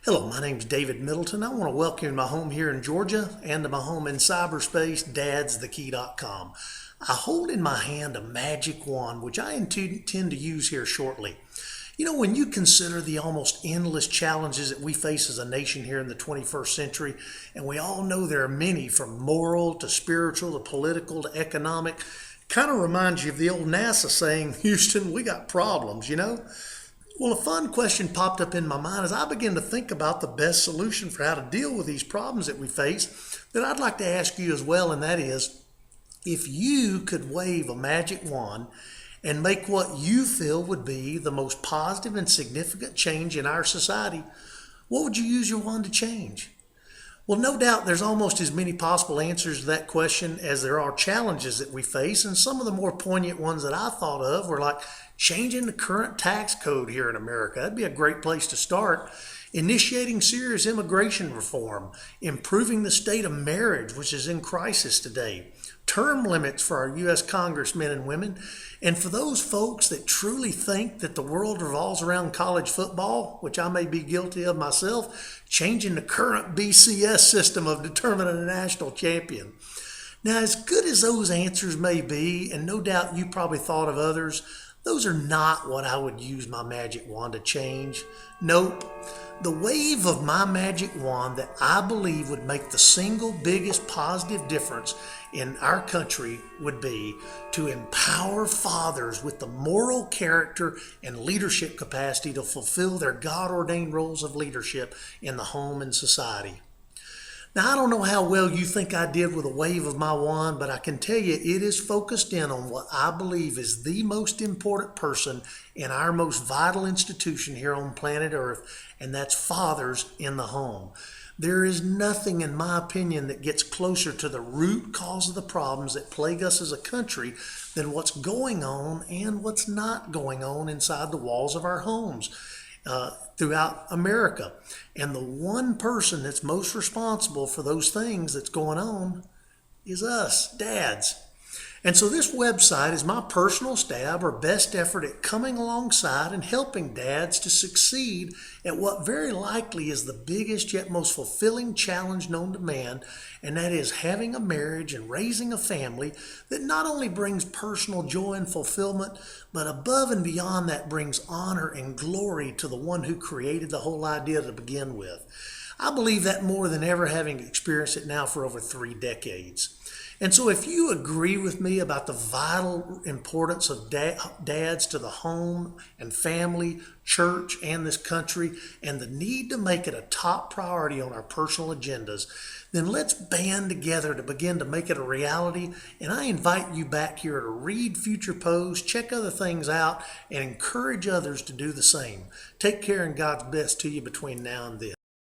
Hello, my name's David Middleton. I want to welcome you to my home here in Georgia and to my home in cyberspace, dadsthekey.com. I hold in my hand a magic wand, which I intend to use here shortly. You know, when you consider the almost endless challenges that we face as a nation here in the 21st century, and we all know there are many from moral to spiritual to political to economic, kind of reminds you of the old NASA saying, Houston, we got problems, you know? Well, a fun question popped up in my mind as I began to think about the best solution for how to deal with these problems that we face that I'd like to ask you as well, and that is, if you could wave a magic wand and make what you feel would be the most positive and significant change in our society, what would you use your wand to change? Well, no doubt there's almost as many possible answers to that question as there are challenges that we face, and some of the more poignant ones that I thought of were like changing the current tax code here in America. That'd be a great place to start. Initiating serious immigration reform, improving the state of marriage, which is in crisis today, term limits for our U.S. congressmen and women, and for those folks that truly think that the world revolves around college football, which I may be guilty of myself, changing the current BCS system of determining a national champion. Now, as good as those answers may be, and no doubt you probably thought of others, those are not what I would use my magic wand to change. Nope. The wave of my magic wand that I believe would make the single biggest positive difference in our country would be to empower fathers with the moral character and leadership capacity to fulfill their God-ordained roles of leadership in the home and society. Now, I don't know how well you think I did with a wave of my wand, but I can tell you it is focused in on what I believe is the most important person in our most vital institution here on planet Earth, and that's fathers in the home. There is nothing, in my opinion, that gets closer to the root cause of the problems that plague us as a country than what's going on and what's not going on inside the walls of our homes. Throughout America. And the one person that's most responsible for those things that's going on is us, dads. And so this website is my personal stab or best effort at coming alongside and helping dads to succeed at what very likely is the biggest yet most fulfilling challenge known to man, and that is having a marriage and raising a family that not only brings personal joy and fulfillment, but above and beyond that brings honor and glory to the one who created the whole idea to begin with. I believe that more than ever, having experienced it now for over 3 decades. And so if you agree with me about the vital importance of dads to the home and family, church, and this country, and the need to make it a top priority on our personal agendas, then let's band together to begin to make it a reality. And I invite you back here to read future posts, check other things out, and encourage others to do the same. Take care and God's best to you between now and then.